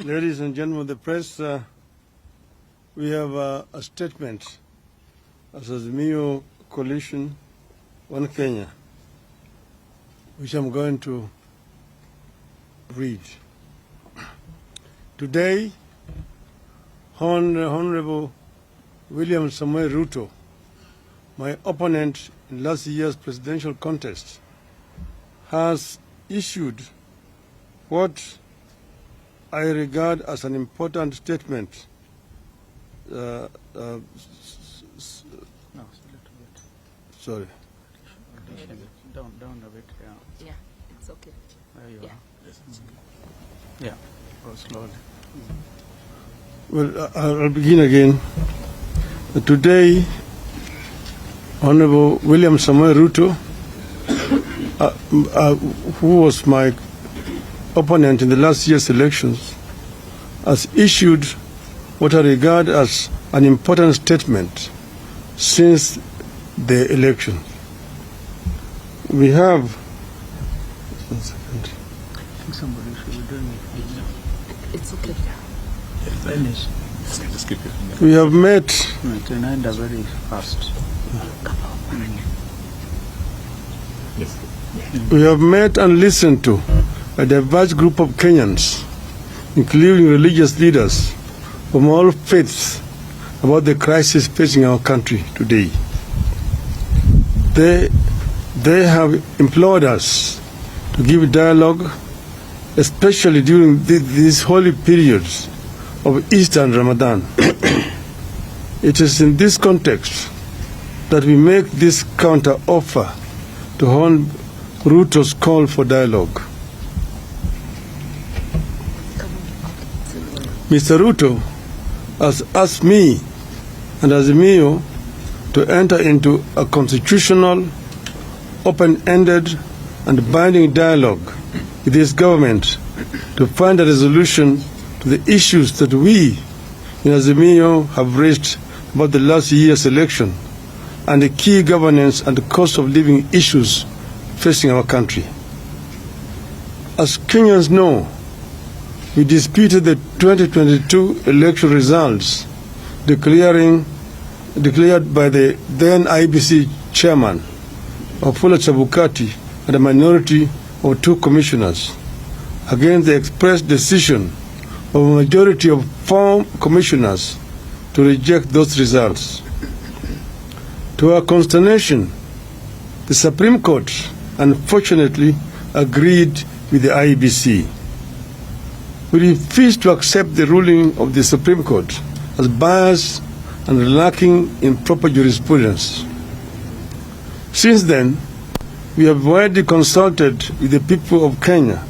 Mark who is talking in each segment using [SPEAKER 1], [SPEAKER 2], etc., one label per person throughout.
[SPEAKER 1] Ladies and gentlemen of the press, we have a statement as Azimio Coalition on Kenya, which I'm going to read. Today, Honorable William Samoei Ruto, my opponent in last year's presidential contest, has issued what I regard as an important statement.
[SPEAKER 2] No, it's a little bit.
[SPEAKER 1] Sorry.
[SPEAKER 2] Down a bit, yeah.
[SPEAKER 3] Yeah, it's okay.
[SPEAKER 2] There you
[SPEAKER 3] Yeah.
[SPEAKER 2] are. Yeah, go slowly.
[SPEAKER 1] Well, I'll begin again. Today, Honorable William Samoei Ruto, who was my opponent in the last year's elections, has issued what I regard as an important statement since the election. We have... One second.
[SPEAKER 2] I think somebody should be doing it.
[SPEAKER 3] It's okay.
[SPEAKER 2] Finish.
[SPEAKER 1] We have met...
[SPEAKER 2] It will end very fast.
[SPEAKER 1] We have met and listened to a diverse group of Kenyans, including religious leaders from all faiths, about the crisis facing our country today. They have implored us to give dialogue, especially during these holy periods of Easter and Ramadan. It is in this context that we make this counter-offer to Hon. Ruto's call for dialogue. Mr. Ruto has asked me and Azimio to enter into a constitutional, open-ended and binding dialogue with this government to find a resolution to the issues that we in Azimio have raised about the last year's election and the key governance and the cost of living issues facing our country. As Kenyans know, we disputed the 2022 election results declared by the then IBC chairman, Wafula Chebukati, and a minority of 2 commissioners against the express decision of a majority of 4 commissioners to reject those results. To our consternation, the Supreme Court unfortunately agreed with the IBC. We refuse to accept the ruling of the Supreme Court as biased and lacking in proper jurisprudence. Since then, we have widely consulted with the people of Kenya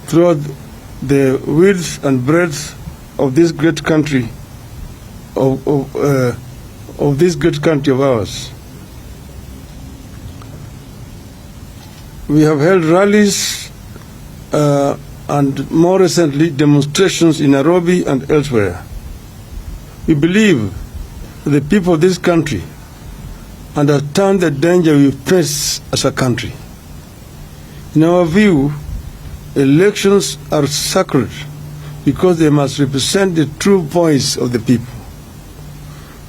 [SPEAKER 1] throughout the width and breadth of this great country of this great country of ours. We have held rallies and more recently demonstrations in Nairobi and elsewhere. We believe that the people of this country understand the danger we face as a country. In our view, elections are sacred because they must represent the true voice of the people.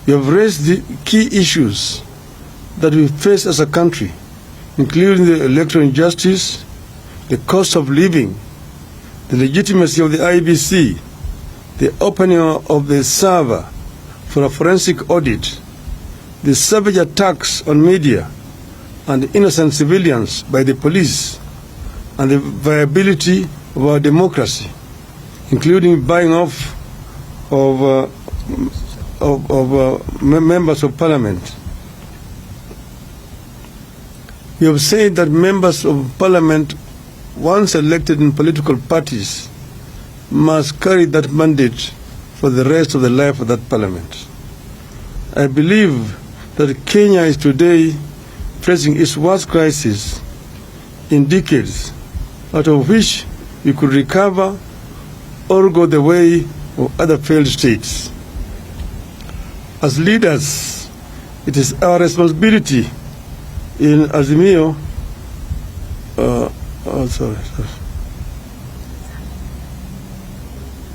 [SPEAKER 1] We have raised the key issues that we face as a country, including the electoral injustice, the cost of living, the legitimacy of the IBC, the opening of the server for a forensic audit, the savage attacks on media and innocent civilians by the police, and the viability of our democracy, including buying off of members of parliament. We have said that members of parliament, once elected in political parties, must carry that mandate for the rest of the life of that parliament. I believe that Kenya is today facing its worst crisis in decades, out of which we could recover or go the way of other failed states. As leaders, it is our responsibility in Azimio,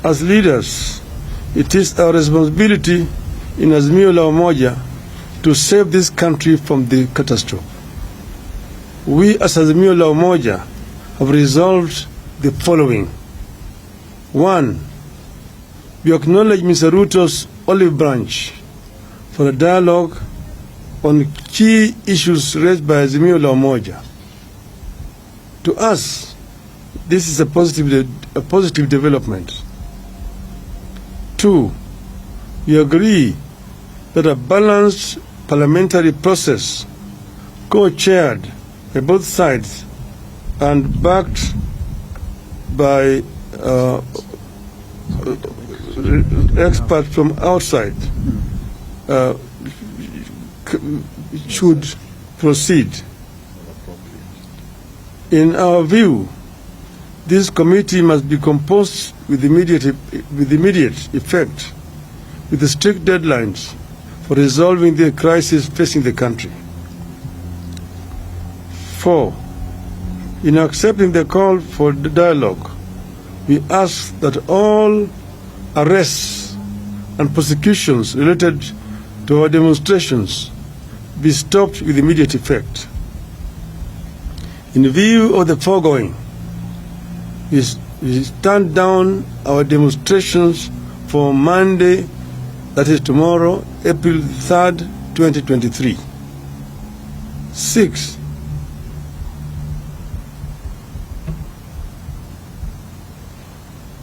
[SPEAKER 1] As leaders, it is our responsibility in Azimio la Umoja to save this country from the catastrophe. We as Azimio la Umoja have resolved the following. 1. We acknowledge Mr. Ruto's olive branch for a dialogue on key issues raised by Azimio la Umoja. To us, this is a positive development. 2. We agree that a balanced parliamentary process, co-chaired by both sides and backed by experts from outside, should proceed. In our view, this committee must be composed with immediate effect, with strict deadlines for resolving the crisis facing the country. 4. In accepting the call for the dialogue, we ask that all arrests and prosecutions related to our demonstrations be stopped with immediate effect. In view of the foregoing, we stand down our demonstrations for Monday, that is tomorrow, April 3rd, 2023. 6.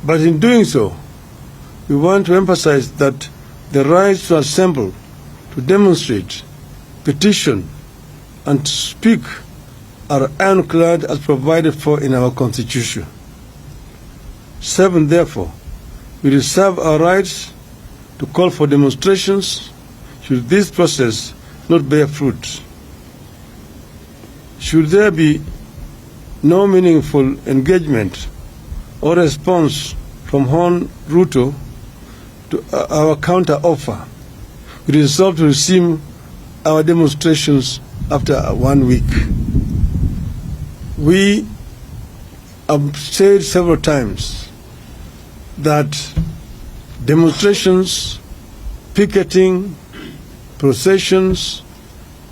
[SPEAKER 1] But in doing so, we want to emphasize that the right to assemble, to demonstrate, petition, and to speak are ironclad as provided for in our Constitution. 7. Therefore, we reserve our rights to call for demonstrations should this process not bear fruit. Should there be no meaningful engagement or response from Hon Ruto to our counter-offer, we resolve to resume our demonstrations after 1 week. We have said several times that demonstrations, picketing, processions,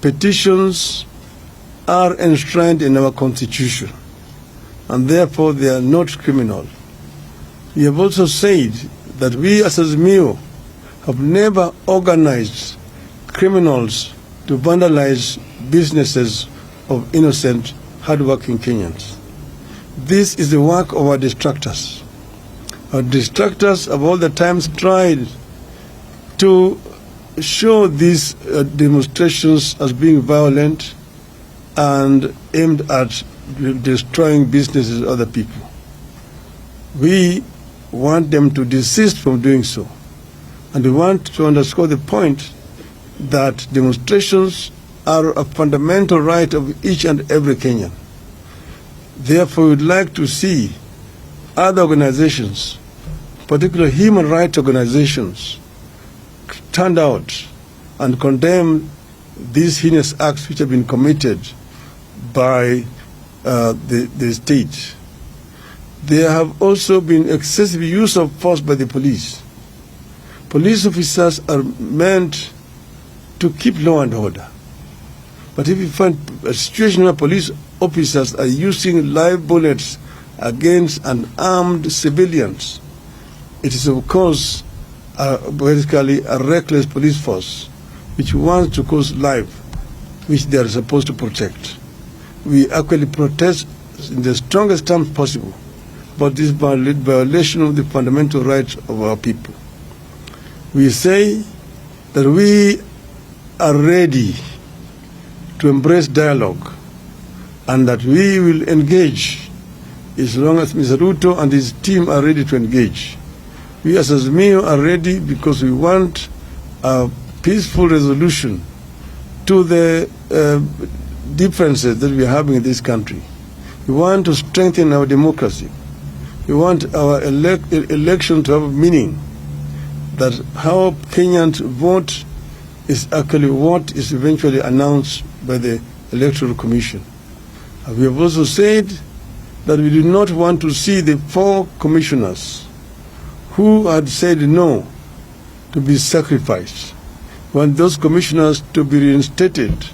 [SPEAKER 1] petitions are enshrined in our Constitution, and therefore they are not criminal. We have also said that we as Azimio have never organized criminals to vandalize businesses of innocent, hardworking Kenyans. This is the work of our distractors. Our distractors have all the times tried to show these demonstrations as being violent and aimed at destroying businesses of other people. We want them to desist from doing so. And we want to underscore the point that demonstrations are a fundamental right of each and every Kenyan. Therefore, we would like to see other organizations, particularly human rights organizations, stand out and condemn these heinous acts which have been committed by the state. There have also been excessive use of force by the police. Police officers are meant to keep law and order. But if you find a situation where police officers are using live bullets against unarmed civilians, it is of course basically a reckless police force which wants to cause life which they are supposed to protect. We actually protest in the strongest terms possible about this violation of the fundamental rights of our people. We say that we are ready to embrace dialogue and that we will engage as long as Mr. Ruto and his team are ready to engage. We as Azimio are ready because we want a peaceful resolution to the differences that we are having in this country. We want to strengthen our democracy. We want our election to have meaning, that how Kenyans vote is actually what is eventually announced by the Electoral Commission. And we have also said that we do not want to see the 4 commissioners who had said no to be sacrificed. We want those commissioners to be reinstated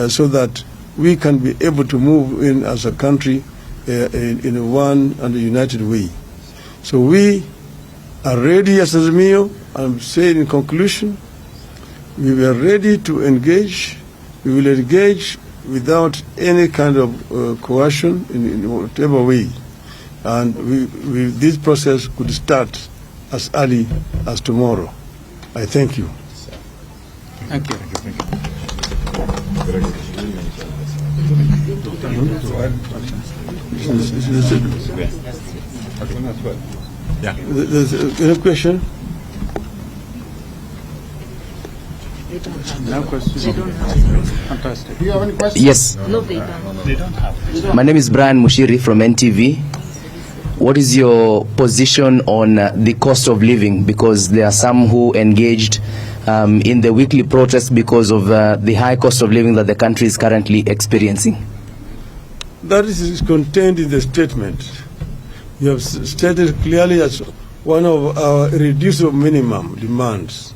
[SPEAKER 1] so that we can be able to move in as a country in a one and a united way. So we are ready as Azimio. I'm saying in conclusion, we were ready to engage. We will engage without any kind of coercion in whatever way. And this process could start as early as tomorrow. I thank you.
[SPEAKER 2] Thank you.
[SPEAKER 1] There's a question?
[SPEAKER 2] No questions. Fantastic.
[SPEAKER 3] Do you have any questions?
[SPEAKER 4] Yes.
[SPEAKER 5] No, they don't.
[SPEAKER 2] They don't have.
[SPEAKER 4] My name is Brian Mushiri from NTV. What is your position on the cost of living? Because there are some who engaged in the weekly protest because of the high cost of living that the country is currently experiencing.
[SPEAKER 1] That is contained in the statement. You have stated clearly as one of our irreducible minimum demands.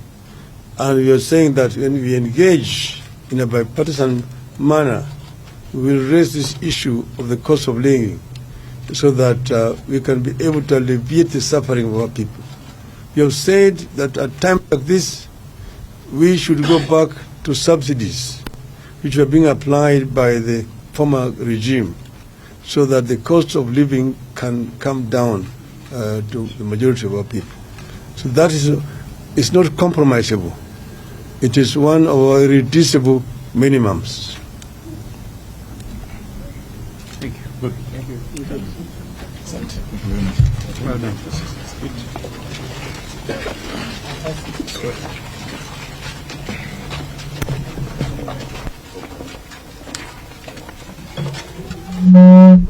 [SPEAKER 1] And you are saying that when we engage in a bipartisan manner, we will raise this issue of the cost of living so that we can be able to alleviate the suffering of our people. You have said that at times like this, we should go back to subsidies which were being applied by the former regime so that the cost of living can come down to the majority of our people. So that is not compromisable. It is one of our irreducible minimums.
[SPEAKER 2] Thank you. Good. Thank you. Well done.